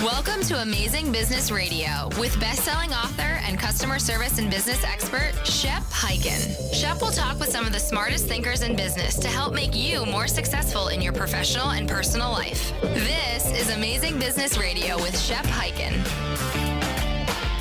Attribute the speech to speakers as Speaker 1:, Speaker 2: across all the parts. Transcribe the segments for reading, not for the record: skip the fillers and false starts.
Speaker 1: Welcome to Amazing Business Radio with best-selling author and customer service and business expert, Shep Hyken. Shep will talk with some of the smartest thinkers in business to help make you more successful in your professional and personal life. This is Amazing Business Radio with Shep Hyken.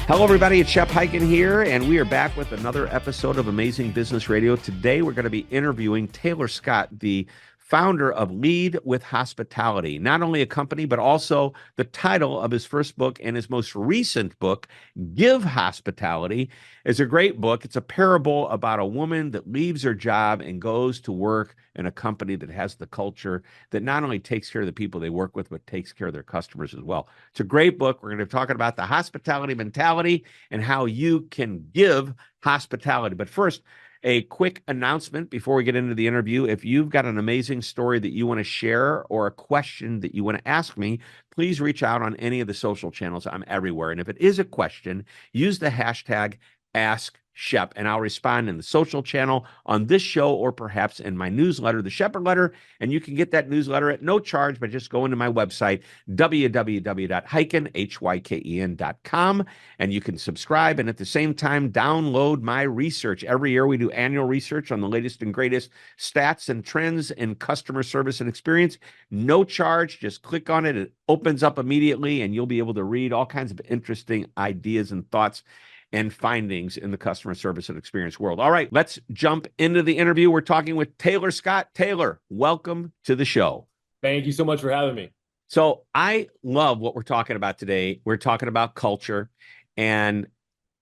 Speaker 2: Hello, everybody. It's Shep Hyken here, and we are back with another episode of Amazing Business Radio. Today, we're going to be interviewing Taylor Scott, the founder of Lead with Hospitality, not only a company, but also the title of his first book and his most recent book, Give Hospitality, is a great book. It's a parable about a woman that leaves her job and goes to work in a company that has the culture that not only takes care of the people they work with, but takes care of their customers as well. It's a great book. We're going to be talking about the hospitality mentality and how you can give hospitality. But first, a quick announcement before we get into the interview. If you've got an amazing story that you want to share or a question that you want to ask me, please reach out on any of the social channels. I'm everywhere. And if it is a question, use the hashtag AskShep, and I'll respond in the social channel, on this show, or perhaps in my newsletter, the Shepherd Letter. And you can get that newsletter at no charge by just going to my website, www.hyken.com, and you can subscribe. And at the same time, download my research. Every year we do annual research on the latest and greatest stats and trends in customer service and experience. No charge. Just click on it. It opens up immediately, and you'll be able to read all kinds of interesting ideas and thoughts and findings in the customer service and experience world. All right, let's jump into the interview. We're talking with Taylor Scott. Taylor, welcome to the show.
Speaker 3: Thank you so much for having me.
Speaker 2: So I love what we're talking about today. We're talking about culture, and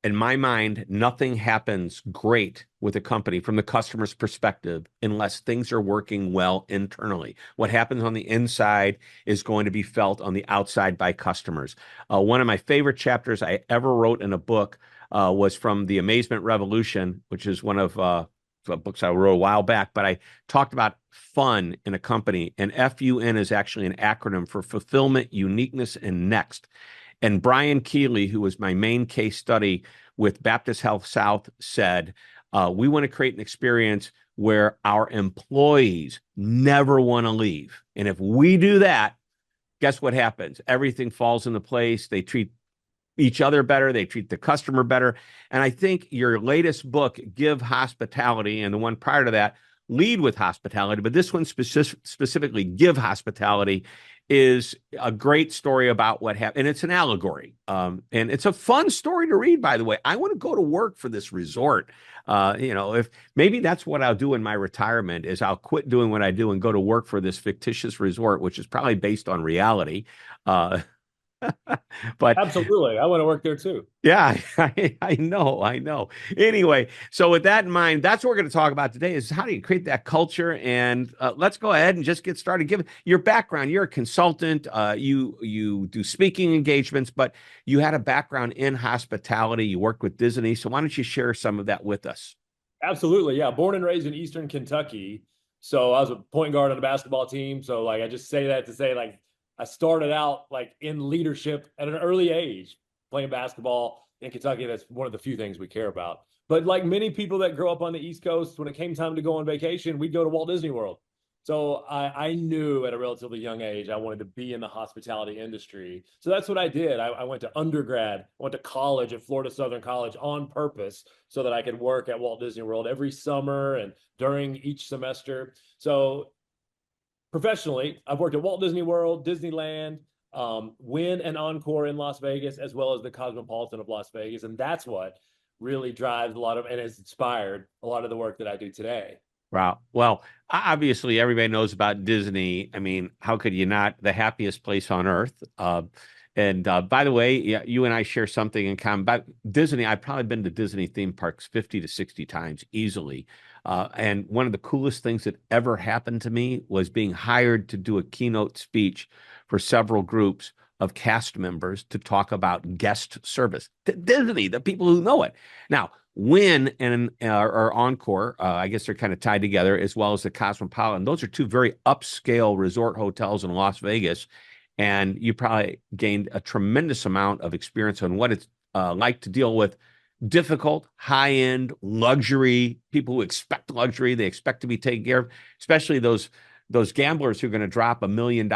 Speaker 2: in my mind, nothing happens great with a company from the customer's perspective unless things are working well internally. What happens on the inside is going to be felt on the outside by customers. One of my favorite chapters I ever wrote in a book was from The Amazement Revolution, which is one of the books I wrote a while back, but I talked about fun in a company, and FUN is actually an acronym for fulfillment, uniqueness, and next. And Brian Keeley, who was my main case study with Baptist Health South, said, we want to create an experience where our employees never want to leave. And if we do that, guess what happens? Everything falls into place. They treat each other better. They treat the customer better. And I think your latest book, Give Hospitality, and the one prior to that, Lead with Hospitality, but this one specifically, Give Hospitality, is a great story about what happened. And it's an allegory. And it's a fun story to read, by the way. I want to go to work for this resort. If maybe that's what I'll do in my retirement, is I'll quit doing what I do and go to work for this fictitious resort, which is probably based on reality. But
Speaker 3: absolutely, I want to work there too.
Speaker 2: Yeah, I know. Anyway, so with that in mind, that's what we're going to talk about today, is how do you create that culture? And let's go ahead and just get started. Give your background. You're a consultant. You do speaking engagements, but you had a background in hospitality. You worked with Disney. So why don't you share some of that with us?
Speaker 3: Absolutely, yeah. Born and raised in Eastern Kentucky. So I was a point guard on a basketball team. So I just say that to say I started out in leadership at an early age, playing basketball in Kentucky. That's one of the few things we care about. But like many people that grow up on the East Coast, when it came time to go on vacation, we'd go to Walt Disney World. So I knew at a relatively young age I wanted to be in the hospitality industry. So that's what I did. I went to undergrad, I went to college at Florida Southern College on purpose so that I could work at Walt Disney World every summer and during each semester. So professionally, I've worked at Walt Disney World, Disneyland, Wynn and Encore in Las Vegas, as well as the Cosmopolitan of Las Vegas. And that's what really drives and has inspired a lot of the work that I do today.
Speaker 2: Wow. Well, obviously, everybody knows about Disney. I mean, how could you not? The happiest place on earth. And by the way, yeah, you and I share something in common. About Disney, I've probably been to Disney theme parks 50 to 60 times easily. And one of the coolest things that ever happened to me was being hired to do a keynote speech for several groups of cast members to talk about guest service. Disney, the people who know it. Now, Wynn and or Encore, I guess they're kind of tied together, as well as the Cosmopolitan. Those are two very upscale resort hotels in Las Vegas. And you probably gained a tremendous amount of experience on what it's like to deal with difficult, high-end luxury, people who expect luxury, they expect to be taken care of, especially those gamblers who are going to drop $1 million.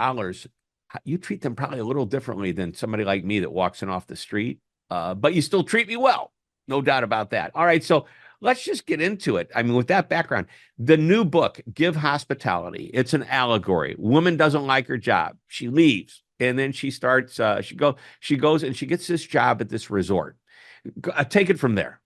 Speaker 2: you treat them probably a little differently than somebody like me that walks in off the street. But you still treat me well. No doubt about that. All right. So let's just get into it. I mean, with that background, the new book, Give Hospitality, it's an allegory. Woman doesn't like her job. She leaves. And then she starts, she goes and she gets this job at this resort. Take it from there.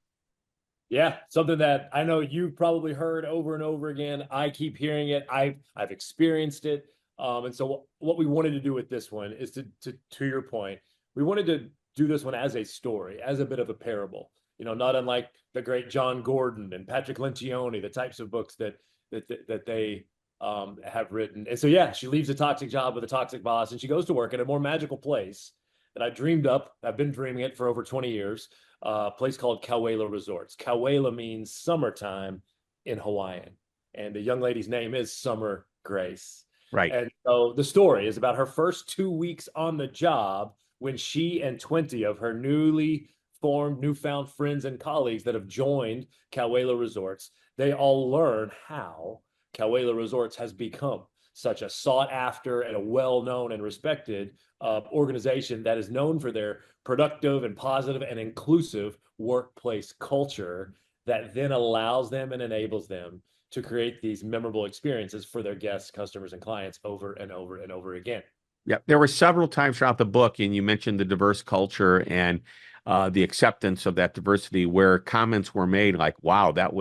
Speaker 3: Yeah, something that I know you've probably heard over and over again. I keep hearing it. I've experienced it. And so what we wanted to do with this one is to your point, we wanted to do this one as a story, as a bit of a parable. You know, not unlike the great John Gordon and Patrick Lencioni, the types of books that they have written. And so yeah, she leaves a toxic job with a toxic boss, and she goes to work in a more magical place that I dreamed up. I've been dreaming it for over 20 years. A place called Kauwela Resorts. Kauwela means summertime in Hawaiian, and the young lady's name is Summer Grace.
Speaker 2: Right.
Speaker 3: And so the story is about her first 2 weeks on the job, when she and 20 of her newly formed, newfound friends and colleagues that have joined Kauwela Resorts, they all learn how Kauwela Resorts has become such a sought after and a well-known and respected organization that is known for their productive and positive and inclusive workplace culture that then allows them and enables them to create these memorable experiences for their guests, customers, and clients over and over and over again.
Speaker 2: Yeah, there were several times throughout the book, and you mentioned the diverse culture and the acceptance of that diversity, where comments were made like, wow, that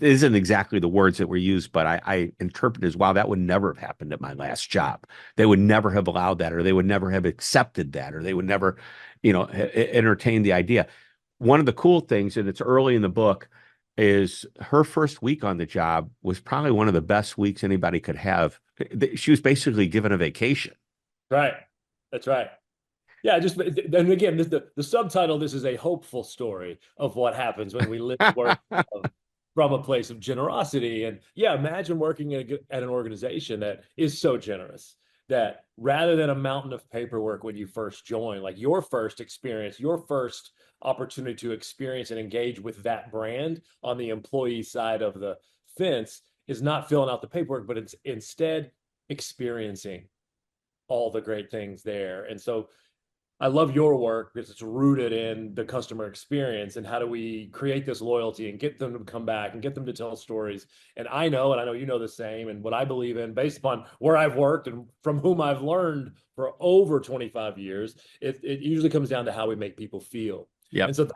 Speaker 2: isn't exactly the words that were used, but I interpret as, wow, that would never have happened at my last job. They would never have allowed that, or they would never have accepted that, or they would never, entertain the idea. One of the cool things, and it's early in the book, is her first week on the job was probably one of the best weeks anybody could have. She was basically given a vacation.
Speaker 3: Right. That's right. Yeah, and again, the subtitle, this is a hopeful story of what happens when we live and work from a place of generosity. And yeah, imagine working at an organization that is so generous that rather than a mountain of paperwork when you first join, like your first experience, your first opportunity to experience and engage with that brand on the employee side of the fence is not filling out the paperwork, but it's instead experiencing all the great things there. And so I love your work because it's rooted in the customer experience and how do we create this loyalty and get them to come back and get them to tell stories. And I know you know the same, and what I believe in based upon where I've worked and from whom I've learned for over 25 years, it usually comes down to how we make people feel.
Speaker 2: Yeah.
Speaker 3: And so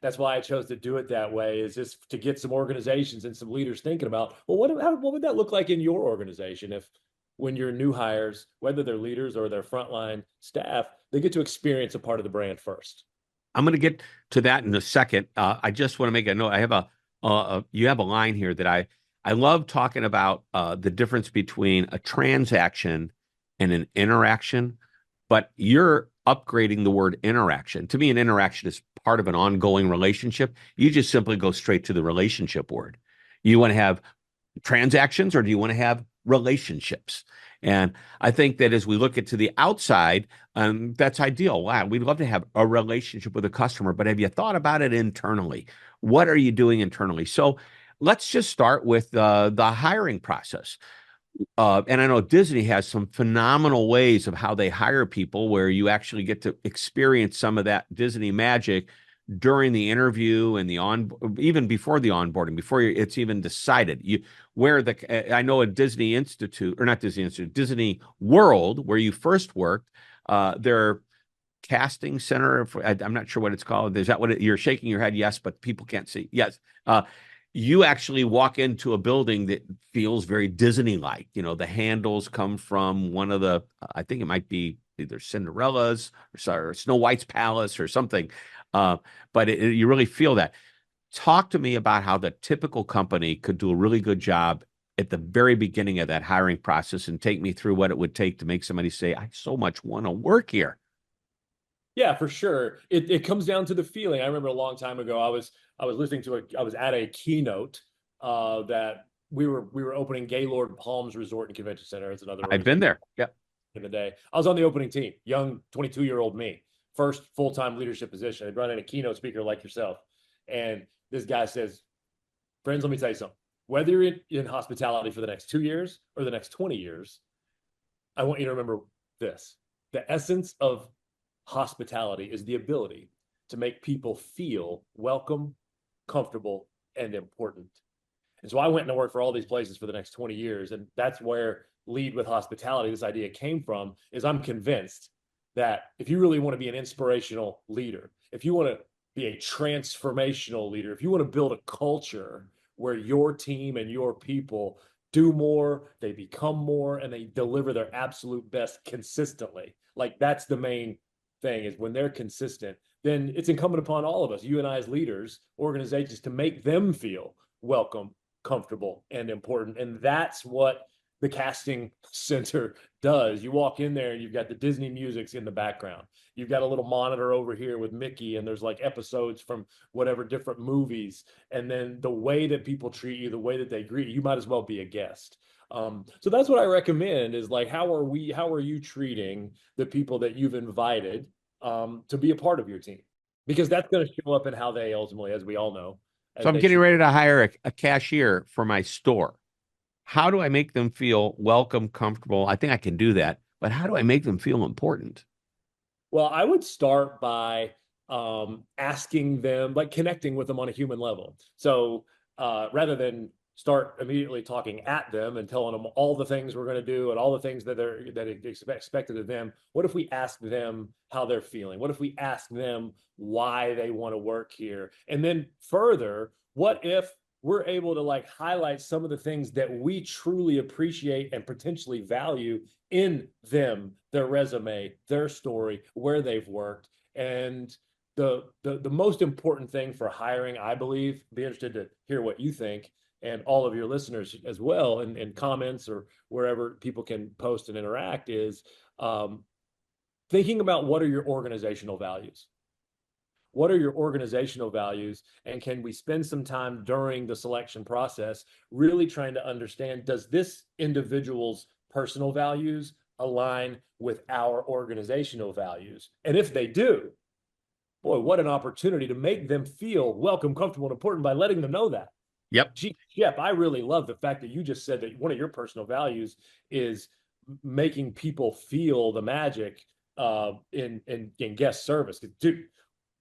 Speaker 3: that's why I chose to do it that way, is just to get some organizations and some leaders thinking about, well, what would that look like in your organization if, when your new hires, whether they're leaders or their frontline staff, they get to experience a part of the brand first.
Speaker 2: I'm going to get to that in a second. I just want to make a note. I have you have a line here that I love talking about the difference between a transaction and an interaction, but you're upgrading the word interaction. To me, an interaction is part of an ongoing relationship. You just simply go straight to the relationship word. You want to have transactions, or do you want to have relationships? And I think that as we look to the outside, that's ideal. Wow, we'd love to have a relationship with a customer, but have you thought about it internally? What are you doing internally? So let's just start with the hiring process. And I know Disney has some phenomenal ways of how they hire people, where you actually get to experience some of that Disney magic during the interview and even before the onboarding, before it's even decided. I know at Disney Institute, or not Disney Institute, Disney World, where you first worked, their casting center, I'm not sure what it's called. Is that what you're shaking your head? Yes, but people can't see. Yes. You actually walk into a building that feels very Disney-like. The handles come from one of I think it might be either Cinderella's or Snow White's palace or something. But you really feel that. Talk to me about how the typical company could do a really good job at the very beginning of that hiring process, and take me through what it would take to make somebody say, I so much want to work here.
Speaker 3: Yeah, for sure. It comes down to the feeling. I remember a long time ago, I was at a keynote that we were opening Gaylord Palms Resort and Convention Center. It's another.
Speaker 2: I've been there. Yeah.
Speaker 3: In the day, I was on the opening team, young 22-year-old me, first full-time leadership position. I'd run in a keynote speaker like yourself, and this guy says, "Friends, let me tell you something. Whether you're in hospitality for the next 2 years or the next 20 years, I want you to remember this. The essence of hospitality is the ability to make people feel welcome, comfortable, and important. And so I went and worked for all these places for the next 20 years. And that's where Lead with Hospitality, this idea came from, is I'm convinced that if you really want to be an inspirational leader, if you want to be a transformational leader, if you want to build a culture where your team and your people do more, they become more, and they deliver their absolute best consistently. Like that's the main thing, is when they're consistent, then it's incumbent upon all of us, you and I as leaders, organizations, to make them feel welcome, comfortable, and important. And that's what the casting center does. You walk in there and you've got the Disney music's in the background. You've got a little monitor over here with Mickey, and there's like episodes from whatever different movies. And then the way that people treat you, the way that they greet you, you might as well be a guest. So that's what I recommend, is like, how are you treating the people that you've invited to be a part of your team? Because that's going to show up in how they ultimately, as we all know.
Speaker 2: So I'm getting ready to hire a cashier for my store. How do I make them feel welcome, comfortable? I think I can do that, but how do I make them feel important?
Speaker 3: Well, I would start by asking them, like connecting with them on a human level. So rather than start immediately talking at them and telling them all the things we're going to do and all the things that expected of them, what if we ask them how they're feeling? What if we ask them why they want to work here? And then further, what if we're able to like highlight some of the things that we truly appreciate and potentially value in them, their resume, their story, where they've worked. And the most important thing for hiring, I believe, be interested to hear what you think, and all of your listeners as well, in comments or wherever people can post and interact, is thinking about what are your organizational values? What are your organizational values? And can we spend some time during the selection process really trying to understand, does this individual's personal values align with our organizational values? And if they do, boy, what an opportunity to make them feel welcome, comfortable, and important by letting them know that.
Speaker 2: Yep.
Speaker 3: Shep, I really love the fact that you just said that one of your personal values is making people feel the magic in guest service. Dude,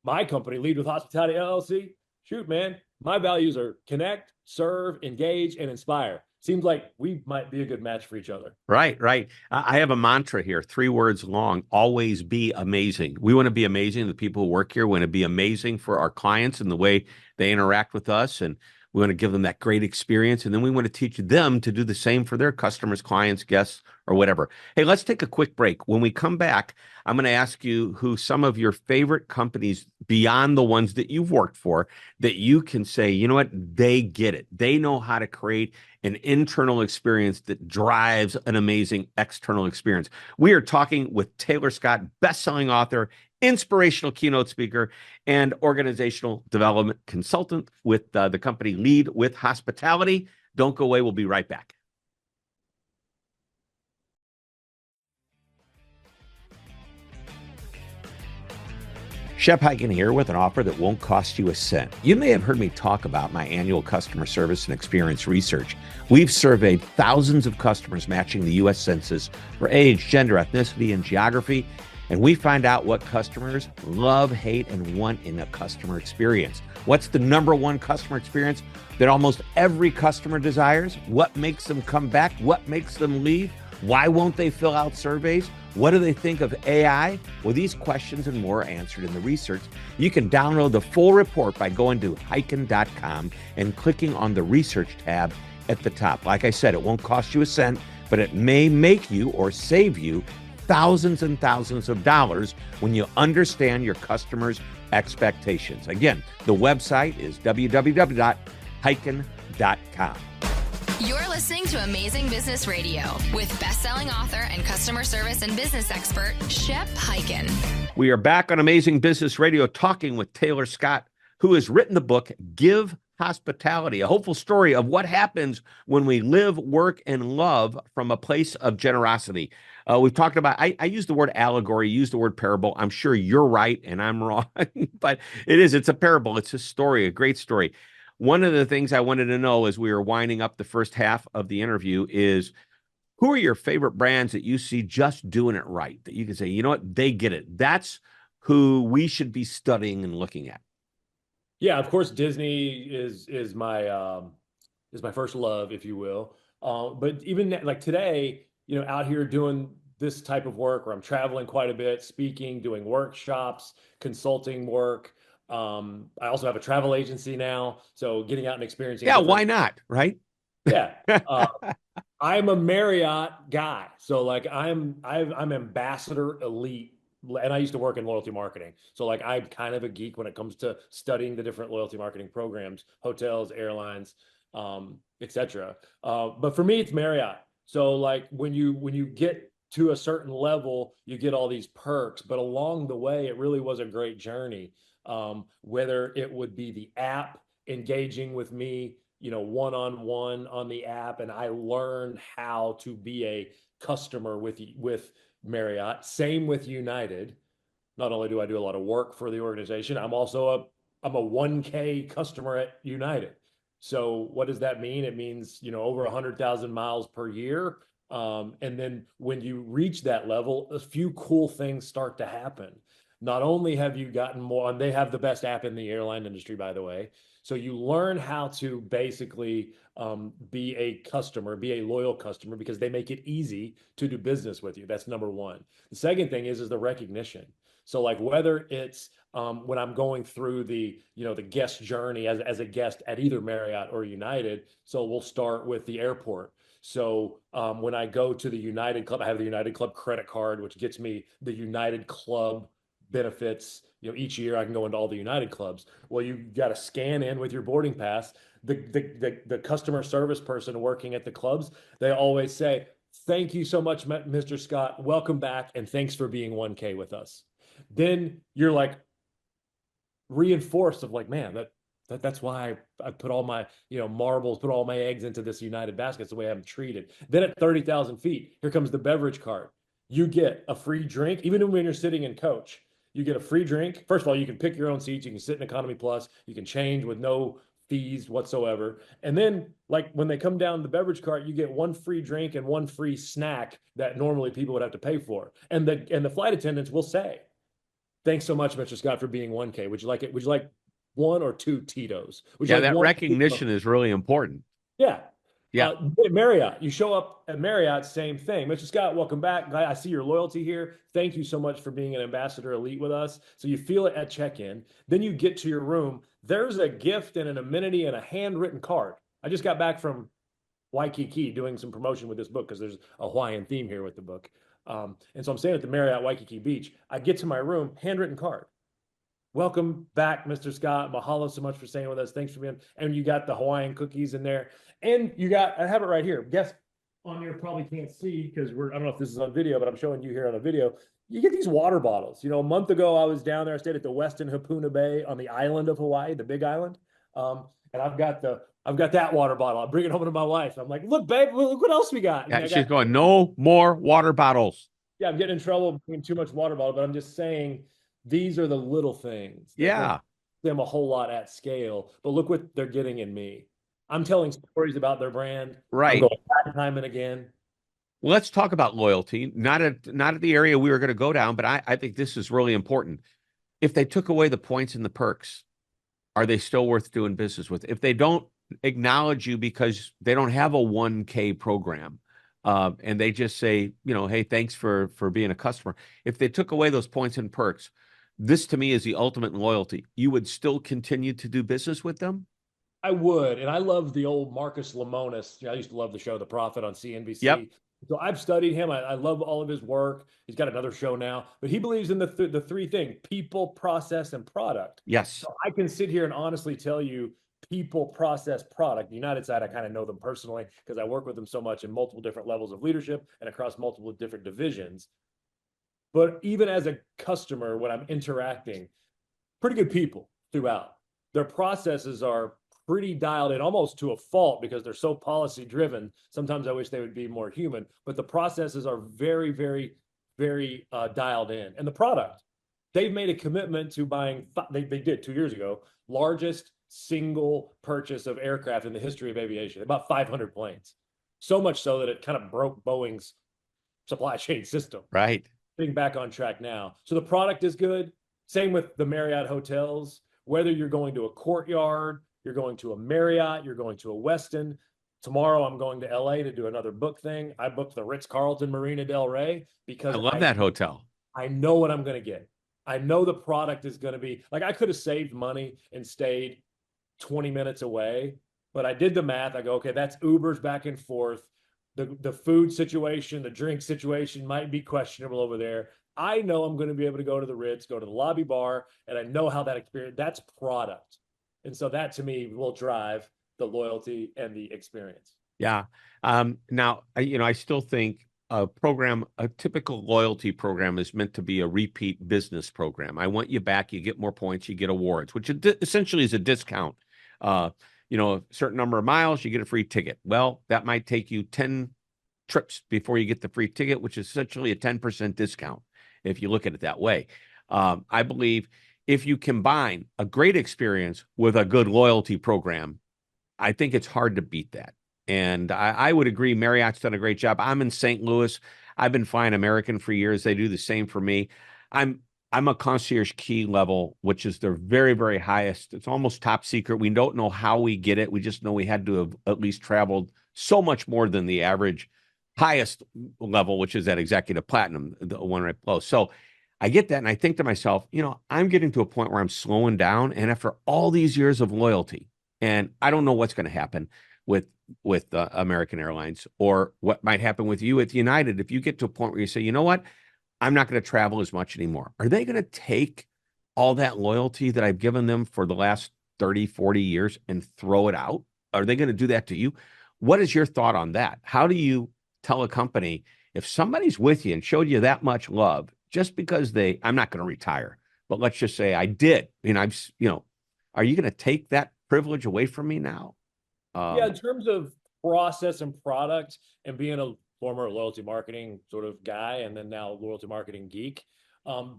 Speaker 3: my company, Lead with Hospitality LLC, shoot, man, my values are connect, serve, engage, and inspire. Seems like we might be a good match for each other.
Speaker 2: Right, right. I have a mantra here, 3 words long: always be amazing. We want to be amazing. The people who work here want to be amazing for our clients and the way they interact with us. And we want to give them that great experience. And then we want to teach them to do the same for their customers, clients, guests, or whatever. Hey, let's take a quick break. When we come back, I'm going to ask you who some of your favorite companies, beyond the ones that you've worked for, that you can say, you know what, they get it. They know how to create an internal experience that drives an amazing external experience. We are talking with Taylor Scott, best-selling author, inspirational keynote speaker, and organizational development consultant with the company Lead with Hospitality. Don't go away. We'll be right back. Shep Hyken here with an offer that won't cost you a cent. You may have heard me talk about my annual customer service and experience research. We've surveyed thousands of customers matching the U.S. Census for age, gender, ethnicity, and geography, and we find out what customers love, hate, and want in a customer experience. What's the number one customer experience that almost every customer desires? What makes them come back? What makes them leave? Why won't they fill out surveys? What do they think of AI? Well, these questions and more are answered in the research. You can download the full report by going to hyken.com and clicking on the research tab at the top. Like I said, it won't cost you a cent, but it may make you or save you thousands and thousands of dollars when you understand your customers' expectations. Again, the website is www.hyken.com.
Speaker 1: You're listening to Amazing Business Radio with best-selling author and customer service and business expert, Shep Hyken.
Speaker 2: We are back on Amazing Business Radio talking with Taylor Scott, who has written the book, Give Hospitality, a hopeful story of what happens when we live, work, and love from a place of generosity. We've talked about, I use the word allegory, use the word parable. I'm sure you're right and I'm wrong, but it's a parable. It's a story, a great story. One of the things I wanted to know as we were winding up the first half of the interview is, Who are your favorite brands that you see just doing it right, that you can say, you know what, they get it? That's who we should be studying and looking at.
Speaker 3: Yeah, of course, Disney is my first love, if you will. But even like today, out here doing this type of work, where I'm traveling quite a bit, speaking, doing workshops, consulting work. I also have a travel agency now, so getting out and experiencing
Speaker 2: Yeah,
Speaker 3: different.
Speaker 2: why not? Right?
Speaker 3: Yeah. I'm a Marriott guy. So like I'm ambassador elite, and I used to work in loyalty marketing. So like I'm kind of a geek when it comes to studying the different loyalty marketing programs, hotels, airlines, etc. But for me, it's Marriott. So like when you get to a certain level, you get all these perks, but along the way, it really was a great journey. Whether it would be the app engaging with me, one-on-one on the app, and I learned how to be a customer with Marriott. Same with United. Not only do I do a lot of work for the organization, I'm a 1K customer at United. So what does that mean? It means, over 100,000 miles per year. And then when you reach that level, a few cool things start to happen. Not only have you gotten more, and they have the best app in the airline industry, by the way. So you learn how to basically be a customer, be a loyal customer, because they make it easy to do business with you. That's number one. The second thing is the recognition. So like whether it's when I'm going through the guest journey as a guest at either Marriott or United. So we'll start with the airport. So when I go to the United Club, I have the United Club credit card, which gets me the United Club benefits. Each year I can go into all the United clubs. Well, you got to scan in with your boarding pass. The customer service person working at the clubs, they always say, "Thank you so much, Mr. Scott. Welcome back, and thanks for being 1K with us." Then you're like reinforced of like, man, that's why I put all my marbles, put all my eggs into this United basket. It's the way I'm treated. Then at 30,000 feet, here comes the beverage card. You get a free drink, even when you're sitting in coach. You get a free drink. First of all, you can pick your own seats. You can sit in economy plus. You can change with no fees whatsoever. And then, like when they come down the beverage cart, you get one free drink and one free snack that normally people would have to pay for. And the flight attendants will say, "Thanks so much, Mr. Scott, for being 1K. Would you like it? Would you like one or two Tito's?"
Speaker 2: Yeah, that recognition is really important.
Speaker 3: Yeah.
Speaker 2: Yeah.
Speaker 3: Marriott, you show up at Marriott, same thing. "Mr. Scott, welcome back. I see your loyalty here. Thank you so much for being an ambassador elite with us." So you feel it at check-in. Then you get to your room. There's a gift and an amenity and a handwritten card. I just got back from Waikiki doing some promotion with this book because there's a Hawaiian theme here with the book. And so I'm staying at the Marriott Waikiki Beach. I get to my room, handwritten card. "Welcome back, Mr. Scott. Mahalo so much for staying with us. Thanks for being." And you got the Hawaiian cookies in there. And I have it right here. Guess on here probably can't see because I don't know if this is on video, but I'm showing you here on a video. You get these water bottles. A month ago I was down there. I stayed at the Westin Hapuna Bay on the island of Hawaii, the big island. And I've got that water bottle. I bring it home to my wife. I'm like, "Look, babe, look what else we got."
Speaker 2: Yeah, she's going, "No more water bottles."
Speaker 3: Yeah, I'm getting in trouble bringing too much water bottle, but I'm just saying these are the little things.
Speaker 2: Yeah.
Speaker 3: Them a whole lot at scale, but look what they're getting in me. I'm telling stories about their brand.
Speaker 2: Right.
Speaker 3: I'm going back time and again.
Speaker 2: Well, let's talk about loyalty. Not at the area we were going to go down, but I think this is really important. If they took away the points and the perks, are they still worth doing business with? If they don't acknowledge you because they don't have a 1K program, and they just say, "Hey, thanks for being a customer." If they took away those points and perks, this to me is the ultimate in loyalty. You would still continue to do business with them?
Speaker 3: I would, and I love the old Marcus Lemonis. I used to love the show The Prophet on CNBC.
Speaker 2: Yep.
Speaker 3: So I've studied him. I love all of his work. He's got another show now, but he believes in the three things: people, process, and product.
Speaker 2: Yes.
Speaker 3: So I can sit here and honestly tell you, people, process, product. The United side, I kind of know them personally because I work with them so much in multiple different levels of leadership and across multiple different divisions. But even as a customer, when I'm interacting, pretty good people throughout. Their processes are pretty dialed in, almost to a fault, because they're so policy driven. Sometimes I wish they would be more human, but the processes are very, very, very dialed in. And the product, they've made a commitment to buying, they did 2 years ago, largest single purchase of aircraft in the history of aviation, about 500 planes. So much so that it kind of broke Boeing's supply chain system.
Speaker 2: Right.
Speaker 3: Getting back on track now. So the product is good. Same with the Marriott hotels. Whether you're going to a Courtyard, you're going to a Marriott, you're going to a Westin. Tomorrow I'm going to LA to do another book thing. I booked the Ritz-Carlton Marina Del Rey because
Speaker 2: I love that hotel.
Speaker 3: I know what I'm going to get. I know the product is going to be like, I could have saved money and stayed 20 minutes away, but I did the math. I go, okay, that's Ubers back and forth. The food situation, the drink situation might be questionable over there. I know I'm going to be able to go to the Ritz, go to the lobby bar, and I know how that experience, that's product. And so that to me will drive the loyalty and the experience.
Speaker 2: Yeah. Now, I still think a typical loyalty program is meant to be a repeat business program. I want you back, you get more points, you get awards, which essentially is a discount. A certain number of miles, you get a free ticket. Well, that might take you 10 trips before you get the free ticket, which is essentially a 10% discount if you look at it that way. I believe if you combine a great experience with a good loyalty program, I think it's hard to beat that. And I would agree, Marriott's done a great job. I'm in St. Louis. I've been flying American for years. They do the same for me. I'm a concierge key level, which is their very, very highest. It's almost top secret. We don't know how we get it. We just know we had to have at least traveled so much more than the average highest level, which is that executive platinum, the one right below. So I get that. And I think to myself, I'm getting to a point where I'm slowing down. And after all these years of loyalty, and I don't know what's going to happen with American Airlines or what might happen with you at United. If you get to a point where you say, you know what, I'm not going to travel as much anymore. Are they going to take all that loyalty that I've given them for the last 30, 40 years and throw it out? Are they going to do that to you? What is your thought on that? How do you tell a company if somebody's with you and showed you that much love just because I'm not going to retire, but let's just say I did, are you going to take that privilege away from me now?
Speaker 3: Yeah, in terms of process and product and being a former loyalty marketing sort of guy and then now loyalty marketing geek,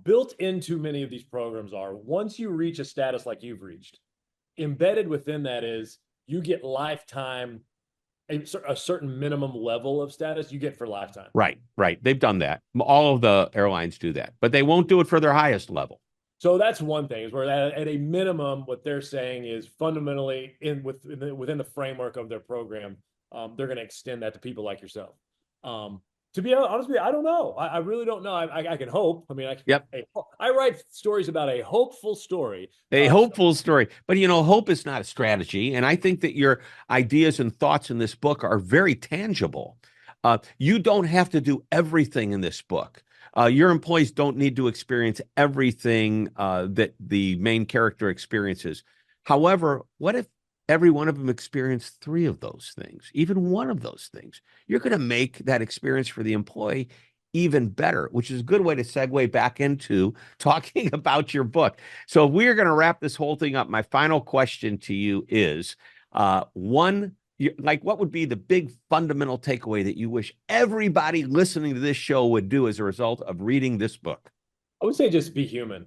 Speaker 3: built into many of these programs are once you reach a status like you've reached, embedded within that is you get lifetime, a certain minimum level of status you get for lifetime.
Speaker 2: Right. They've done that. All of the airlines do that, but they won't do it for their highest level.
Speaker 3: So that's one thing is where at a minimum, what they're saying is fundamentally within the framework of their program, they're going to extend that to people like yourself. To be honest with you, I don't know. I really don't know. I can hope. I mean, I write stories about a hopeful story.
Speaker 2: A hopeful story. But, hope is not a strategy. And I think that your ideas and thoughts in this book are very tangible. You don't have to do everything in this book. Your employees don't need to experience everything that the main character experiences. However, what if every one of them experienced 3 of those things, even one of those things? You're going to make that experience for the employee even better, which is a good way to segue back into talking about your book. So we're going to wrap this whole thing up. My final question to you is what would be the big fundamental takeaway that you wish everybody listening to this show would do as a result of reading this book?
Speaker 3: I would say just be human.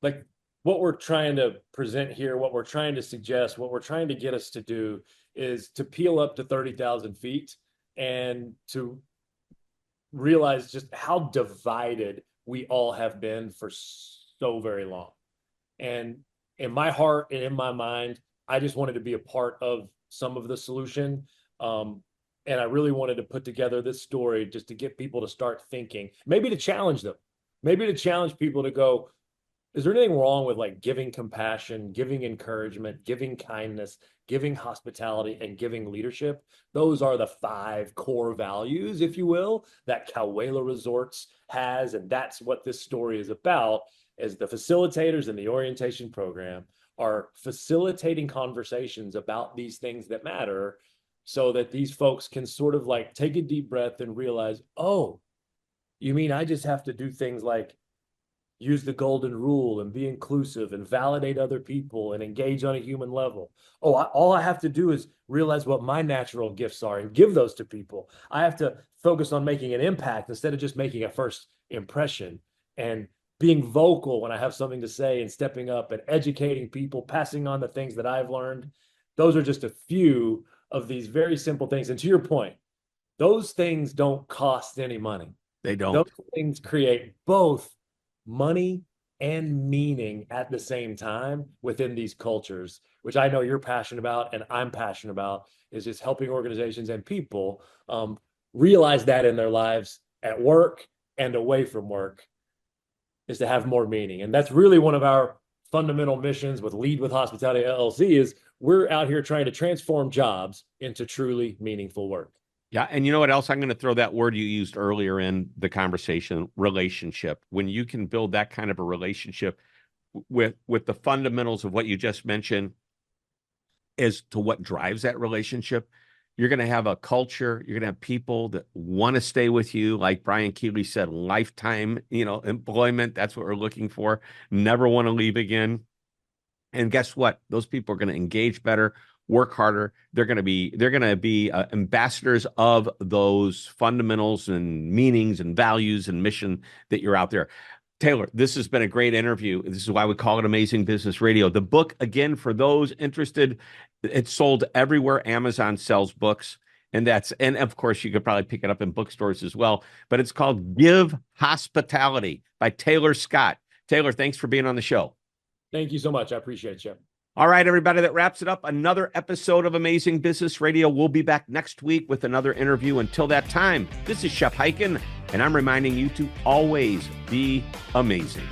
Speaker 3: Like what we're trying to present here, what we're trying to suggest, what we're trying to get us to do is to peel up to 30,000 feet and to realize just how divided we all have been for so very long. And in my heart and in my mind, I just wanted to be a part of some of the solution. And I really wanted to put together this story just to get people to start thinking, maybe to challenge them, maybe to challenge people to go, is there anything wrong with like giving compassion, giving encouragement, giving kindness, giving hospitality, and giving leadership? Those are the 5 core values, if you will, that Cahuela Resorts has. And that's what this story is about, as the facilitators in the orientation program are facilitating conversations about these things that matter so that these folks can sort of like take a deep breath and realize, oh, you mean I just have to do things like use the golden rule and be inclusive and validate other people and engage on a human level. Oh, all I have to do is realize what my natural gifts are and give those to people. I have to focus on making an impact instead of just making a first impression, and being vocal when I have something to say and stepping up and educating people, passing on the things that I've learned. Those are just a few of these very simple things. And to your point, those things don't cost any money.
Speaker 2: They don't.
Speaker 3: Those things create both money and meaning at the same time within these cultures, which I know you're passionate about and I'm passionate about, is just helping organizations and people realize that in their lives at work and away from work, is to have more meaning. And that's really one of our fundamental missions with Lead with Hospitality LLC, is we're out here trying to transform jobs into truly meaningful work.
Speaker 2: Yeah. And you know what else? I'm going to throw that word you used earlier in the conversation, relationship. When you can build that kind of a relationship with the fundamentals of what you just mentioned as to what drives that relationship, you're going to have a culture, you're going to have people that want to stay with you. Like Brian Keeley said, lifetime, employment. That's what we're looking for. Never want to leave again. And guess what? Those people are going to engage better, work harder. They're going to be ambassadors of those fundamentals and meanings and values and mission that you're out there. Taylor, this has been a great interview. This is why we call it Amazing Business Radio. The book, again, for those interested, it's sold everywhere Amazon sells books. And of course, you could probably pick it up in bookstores as well. But it's called Give Hospitality by Taylor Scott. Taylor, thanks for being on the show.
Speaker 3: Thank you so much. I appreciate it, Shep.
Speaker 2: All right, everybody, that wraps it up. Another episode of Amazing Business Radio. We'll be back next week with another interview. Until that time, this is Shep Hyken, and I'm reminding you to always be amazing.